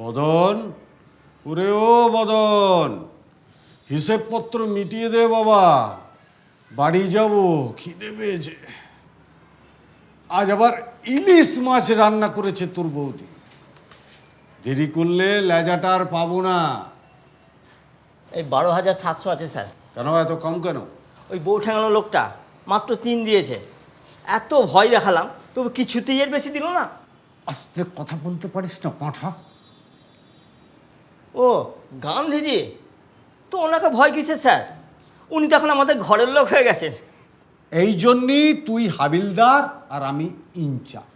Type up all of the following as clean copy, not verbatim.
বদন, ওরে ও বদন, হিসেবপত্র মিটিয়ে দে বাবা, বাড়ি যাব, খিদে পেয়েছে। আজ আবার ইলিশ মাছ রান্না করেছে তোর বৌদি। দেরি করলে লেজাটা আর পাবো না। এই 12,700 আছে স্যার। কেন এত কম কেন? ওই বউ ঠেঙানো লোকটা মাত্র 3 দিয়েছে। এত ভয় দেখালাম তবু কিছুতেই এর বেশি দিল না। আস্তে কথা বলতে পারিস না পাঁঠা? ও গান্ধীজি, তো ওনাকে ভয় কিসের স্যার? উনি তো এখন আমাদের ঘরের লোক হয়ে গেছেন। এই জন্যই তুই হাবিলদার আর আমি ইনচার্জ।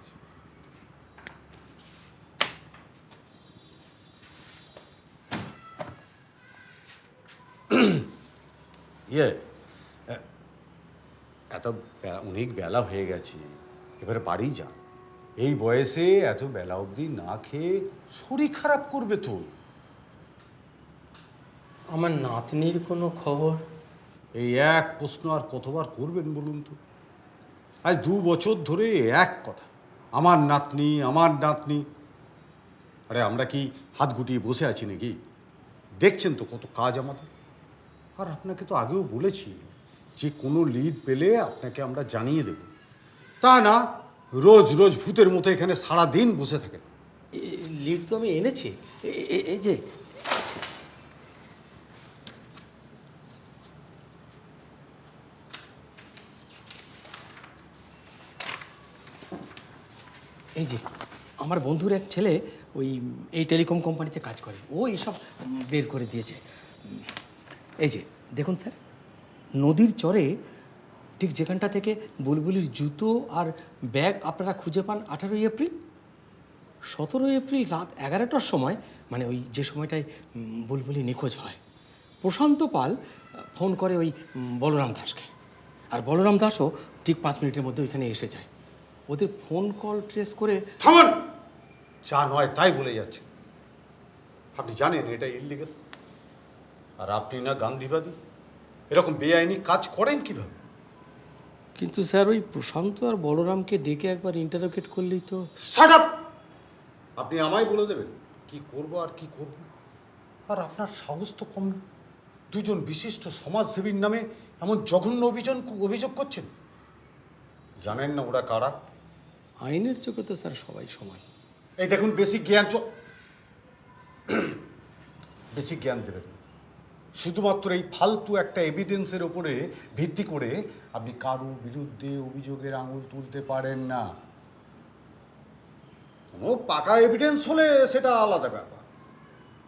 এত অনেক বেলা হয়ে গেছে, এবারে বাড়ি যা। এই বয়সে এত বেলা অবধি না খেয়ে শরীর খারাপ করবে তো। আমার নাতনির কোনো খবর? এই এক প্রশ্ন আর কতবার করবেন বলুন তো? আজ 2 বছর ধরে এক কথা, আমার নাতনি আমার নাতনি। আরে আমরা কি হাত গুটিয়ে বসে আছি নাকি? দেখছেন তো কত কাজ আমাদের। আর আপনাকে তো আগেও বলেছি যে কোনো লিড পেলে আপনাকে আমরা জানিয়ে দেব। তা না, রোজ রোজ ভূতের মতো এখানে সারা দিন বসে থাকেন। লিড তো আমি এনেছি, এই যে। এই যে আমার বন্ধুর এক ছেলে এই টেলিকম কোম্পানিতে কাজ করে, ও এসব বের করে দিয়েছে। এই যে দেখুন স্যার, নদীর চরে ঠিক যেখানটা থেকে বুলবুলির জুতো আর ব্যাগ আপনারা খুঁজে পান 18 এপ্রিল, 17 এপ্রিল রাত 11টার সময়, মানে ওই যে সময়টায় বুলবুলি নিখোঁজ হয়, প্রশান্ত পাল ফোন করে ওই বলরাম দাসকে, আর বলরাম দাসও ঠিক 5 মিনিটের মধ্যে ওইখানে এসে যায়। ওদের ফোন কল ট্রেস করে। থামুন! যা নয় তাই বলে যাচ্ছে। আপনি জানেন এটা ইললিগাল। আর আপনি না গান্ধীবাদী, এরকম বেআইনি কাজ করেন কিভাবে? কিন্তু স্যার ওই প্রশান্ত আর বলরামকে ডেকে একবার ইন্টারোগেট করলেই তো। Shut up! আপনি আমায় বলে দেবেন কি করব আর কি করব? আর আপনার সাহস তো কম না। 2জন বিশিষ্ট সমাজসেবীর নামে এমন জঘন্য অভিযোগ করছেন। জানেন না ওরা কারা? আইনের চোখে তো স্যার সবাই সমান। এই দেখুন, বেশি জ্ঞান দেবেন না। শুধুমাত্র এই ফালতু একটা এভিডেন্সের উপরে ভিত্তি করে আপনি কারো বিরুদ্ধে অভিযোগের আঙুল তুলতে পারেন না। কোনো পাকা এভিডেন্স হলে সেটা আলাদা ব্যাপার।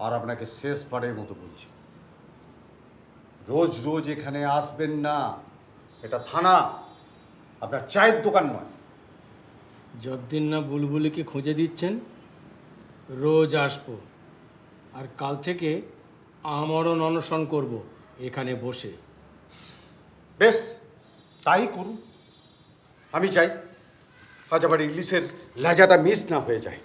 আর আপনাকে শেষবারের মতো বলছি, রোজ রোজ এখানে আসবেন না। এটা থানা, আপনার চায়ের দোকান নয়। যতদিন না বুলবুলিকে খুঁজে দিচ্ছেন রোজ আসবো, আর কাল থেকে আমরণ অনশন করব এখানে বসে। বেশ, তাই করুন। আমি চাই আজ আবার ইংলিশের লেজাটা মিস না হয়ে যায়।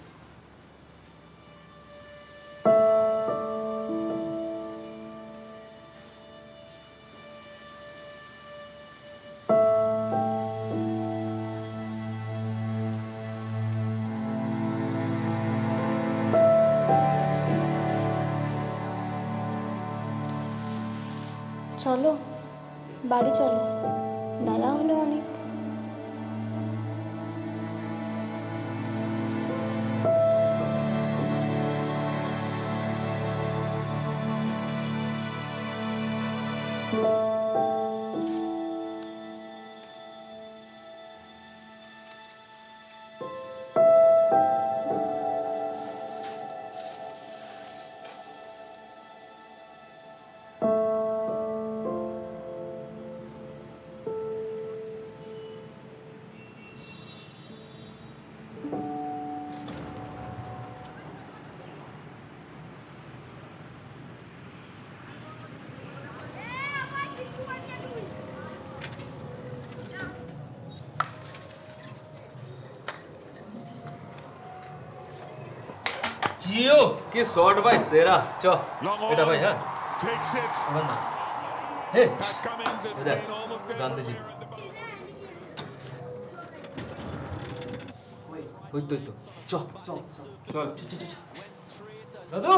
চলো বাড়ি চলো, বেলা হলো অনেক। জিও কি শট ভাই, সেরা। চ এটা ভাই। হ্যাঁ না হে দেখ গান্ধীজি। ওই তো চ চ দাদু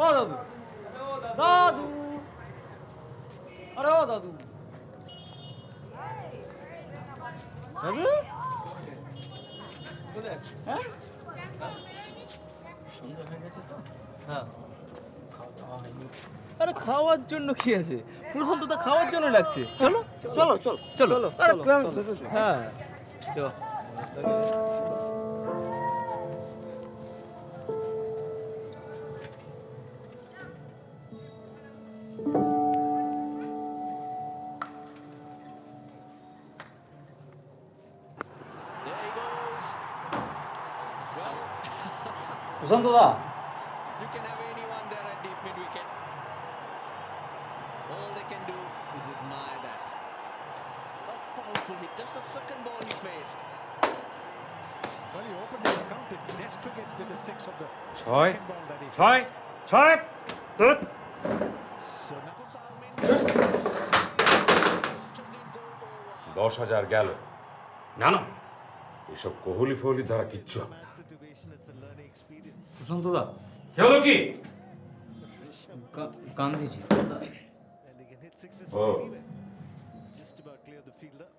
ও দাদু দাদু আরে ও দাদু দাদু হ্যাঁ সন্ধ্যা হয়ে গেছে তো হ্যাঁ খাওয়া হয়নি। আরে খাওয়ার জন্য কি আছে প্রশান্ত দা খাওয়ার জন্য ডাকছে চলো চলো চলো চলো আরে হ্যাঁ চ প্রশান্ত দা You can have anyone there at deep mid wicket. All they can do is admire that. A powerful hit, just the second ball he faced. Well, he opened his account in Destrigate with the six of the ছয় second ball that he ছয় faced. ছয় So now দশ হাজার গেল না না এসব কোহলি ফহলি দ্বারা কিচ্ছু হবে না। situation is the learning experience. প্রশান্ত দা কি হলো কি Gandhiji And he can hit sixes Oh. from anywhere. Just about clear the fielder.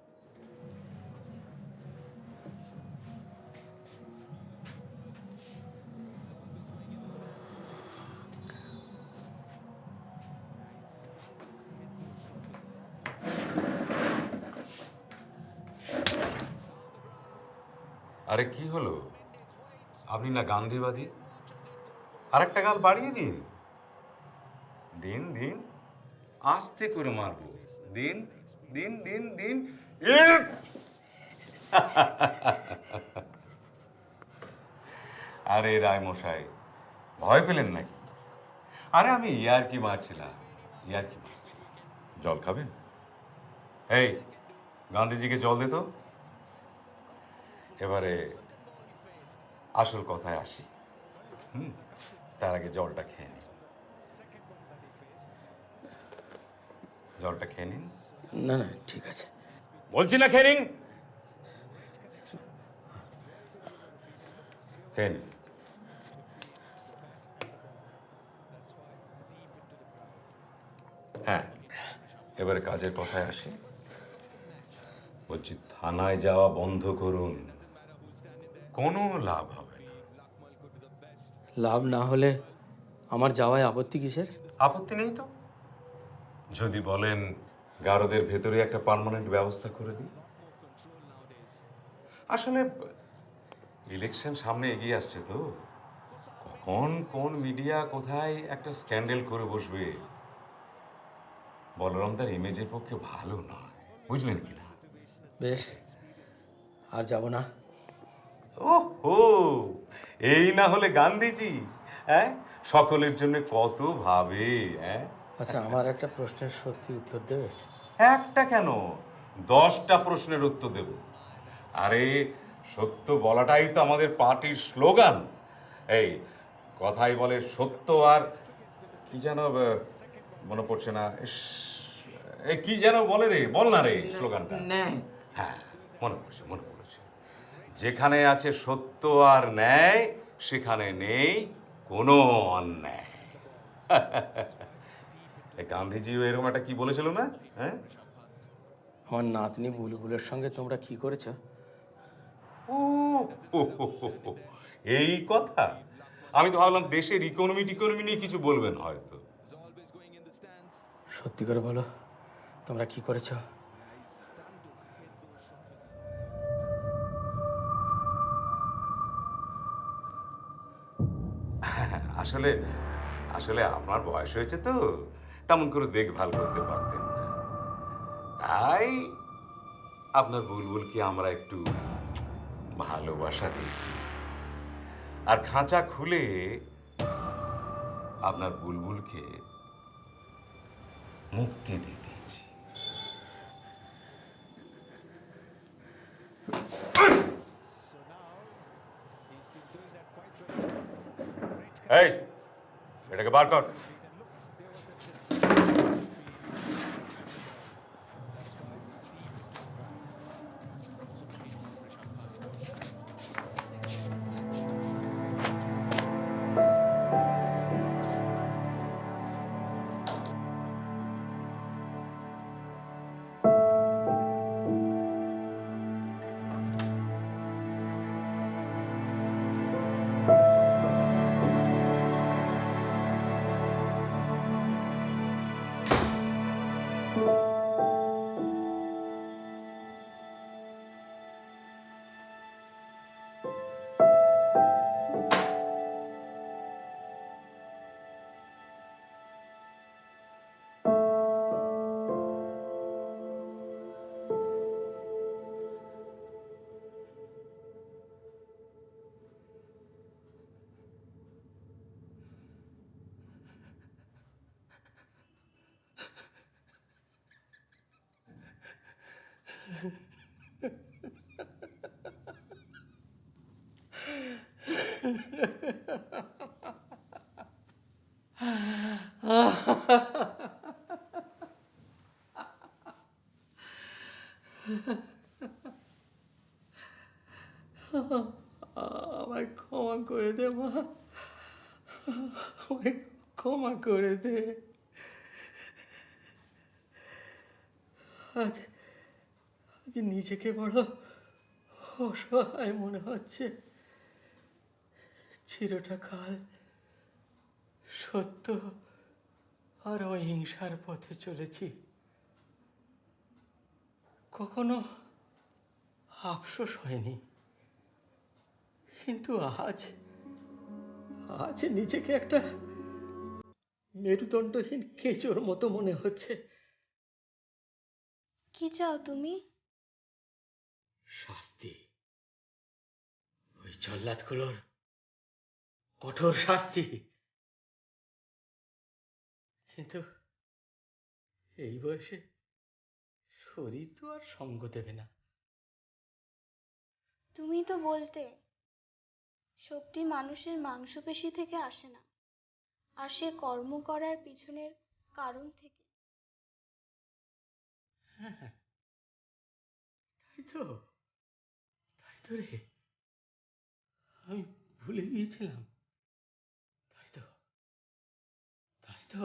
আরে কি হলো আপনি না গান্ধীবাদী আরেকটা গাল বাড়িয়ে দিন দিন দিন আস্তে করে মারবো দিন দিন দিন দিন আরে রায় মশাই ভয় পেলেন নাকি আরে আমি ইয়ার্কি মারছিলাম জল খাবেন এই গান্ধীজিকে জল দে তো এবারে আসল কথায় আসি তার আগে জলটা খেয়ে নিন জলটা খেয়ে নিন না না ঠিক আছে। বলছি না খেয়ে নিন খেয়ে নিন হ্যাঁ এবারে কাজের কথায় আসি বলছি থানায় যাওয়া বন্ধ করুন কোনো লাভ হবে না লাভ না হলে আমার যাওয়ায় আপত্তি কিসের? আপত্তি নেই তো যদি বলেন গারদের ভেতরে একটা পার্মানেন্ট ব্যবস্থা করে দিই আসলে ইলেকশন সামনে এগিয়ে আসছে তো কখন কোন মিডিয়া কোথায় একটা স্ক্যান্ডেল করে বসবে বলরাম তার ইমেজের পক্ষে ভালো নয় বুঝলেন কি না বেশ আর যাব না। ওহো এই না হলে গান্ধীজি হ্যাঁ সকলের জন্য কত ভাবে হ্যাঁ আচ্ছা আমার একটা প্রশ্নের সত্যি উত্তর দেবে? একটা কেন 10টা প্রশ্নের উত্তর দেব আরে সত্য বলাটাই তো আমাদের পার্টির স্লোগান এই কথাই বলে সত্য আর কি যেন মনে পড়ছে না এই কি যেন বলে রে বল না রে স্লোগানটা হ্যাঁ মনে পড়েছে যেখানে আছে সত্য আর ন্যায় সেখানে নেই কোনো অন্যায় গান্ধীজিও এরকম একটা কি বলেছিল না হ্যাঁ আমার নাতনি বুলবুলের সঙ্গে তোমরা কি করেছো? ও এই কথা আমি তো ভাবলাম দেশের ইকোনমি নিয়ে কিছু বলবেন হয়তো সত্যি করে বলো তোমরা কি করেছো? আসলে আসলে আপনার বয়স হয়েছে তো তেমন করে দেখভাল করতে পারতেন না তাই আপনার বুলবুলকে আমরা একটু ভালোবাসা দিয়েছি আর খাঁচা খুলে আপনার বুলবুলকে মুক্তি দিয়ে দিয়েছি এই এটাকে বার কর ক্ষমা করে দে। আজ আজ নিজেকে বড় অসহায় মনে হচ্ছে। চিরটা কাল সত্য আর অহিংসার পথে চলেছি। কখনো আফসোস হয়নি, কিন্তু আজ আজ নিজেকে একটা মেরুদণ্ডহীন কেঁচোর মতো মনে হচ্ছে। কি চাও তুমি? শাস্তি, ওই জল্লাদগুলোর কঠোর শাস্তি। কিন্তু এই বয়সে শরীর তো আর সঙ্গ দেবে না। তুমি তো বলতে শক্তি মানুষের মাংসপেশি থেকে আসে না, আসে কর্ম করার পিছনের কারণ থেকে। তাই তো, তাই তো রে, আমি ভুলে গিয়েছিলাম। তাই তো, তাই তো।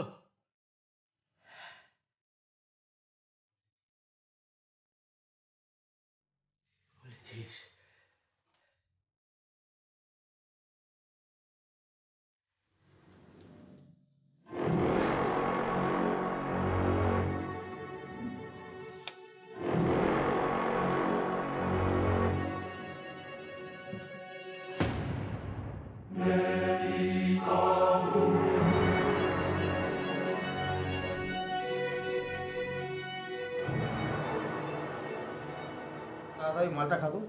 বলেছিস। তাড়াতাড়ি মালটা খাবো।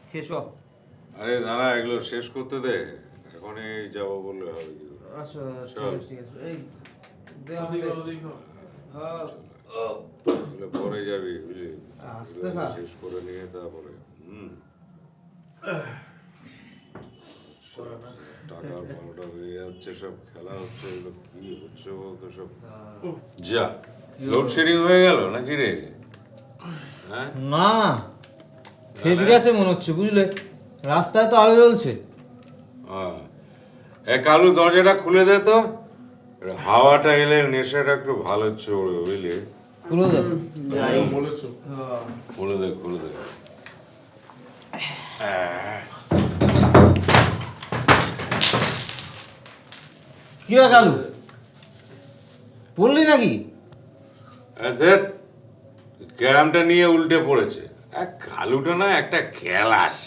খেস। আরে দাঁড়া, এগুলো শেষ করতে দে, এখনই যাবো বললে হবে কি করে? আচ্ছা চল। ঠিক আছে এই এগুলো পরে যাবি বুঝলি, আস্তে এগুলো খা। শেষ করে নিয়ে তারপরে টাকার বারোটা হয়ে যাচ্ছে, সব খেলা হচ্ছে, এগুলো কি হচ্ছে বলতো সব। যা লোডশেডিং হয়ে গেল নাকি রে? হ্যাঁ না না, ফেজ গেছে মনে হচ্ছে, বুঝলে, রাস্তায় তো আলো জ্বলছে। হ্যাঁ, এ কালু দরজাটা খুলে দে তো, হাওয়াটা এলে নেশাটা একটু ভালো চড়বে বুঝলি। খুলে দাও। খুলে দে, খুলে দে। কিরা কালু, পড়লি নাকি? দেখ, ক্যারামটা নিয়ে উল্টে পড়েছে। কালুটা না একটা খেলাস।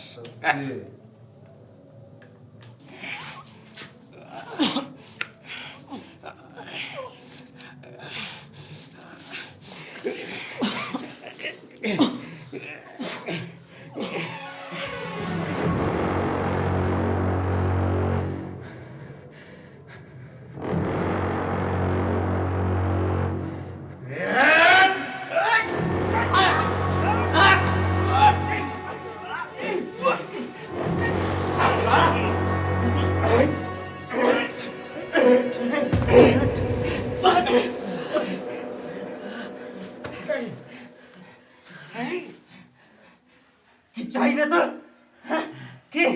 কি চাই রে তোর? কি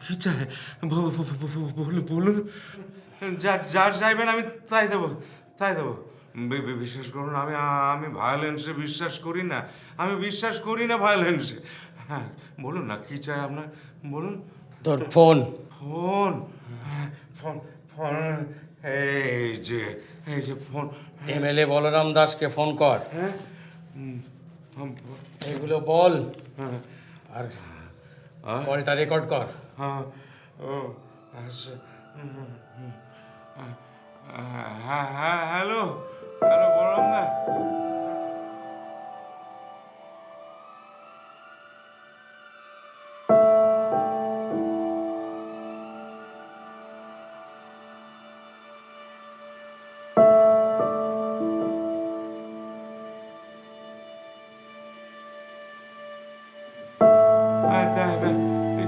কি চাই বলুন। যার চাইবেন আমি তাই দেবো, তাই দেবো। বিশ্বাস করুন, আমি ভায়োলেন্সে বিশ্বাস করি না, আমি বিশ্বাস করি না ভায়োলেন্সে। হ্যাঁ বলুন না, কি চাই আপনার, বলুন। তোর ফোন। ফোন? ফোন ফোন এই যে ফোন। এমএলএ বলরাম দাসকে ফোন কর। হ্যাঁ এগুলো বল হ্যাঁ আর কলটা রেকর্ড কর। হ্যাঁ ও আচ্ছা হ্যাঁ হ্যাঁ হ্যালো হ্যালো বলরাম দা।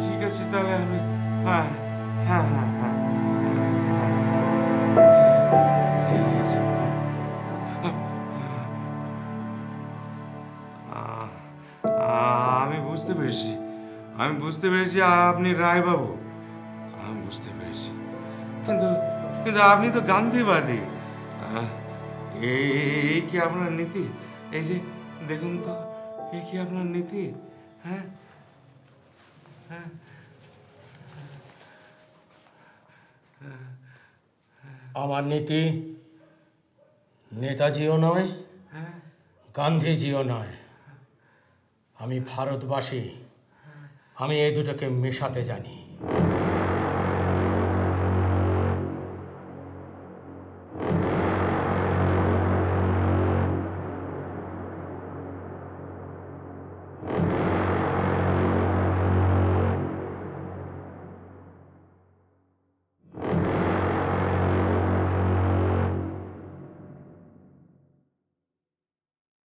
ঠিক আছে তাহলে আমি হ্যাঁ হ্যাঁ হ্যাঁ হ্যাঁ আমি বুঝতে পেরেছি, আমি বুঝতে পেরেছি আপনি রায়বাবু, আমি বুঝতে পেরেছি। কিন্তু কিন্তু আপনি তো গান্ধীবাদী। এই কি আপনার নীতি? এই যে দেখুন তো, এই কি আপনার নীতি? হ্যাঁ হ্যাঁ আমার নীতি নেতাজিও নয়, গান্ধীজিও নয়, আমি ভারতবাসী, আমি এই দুটোকে মেশাতে জানি।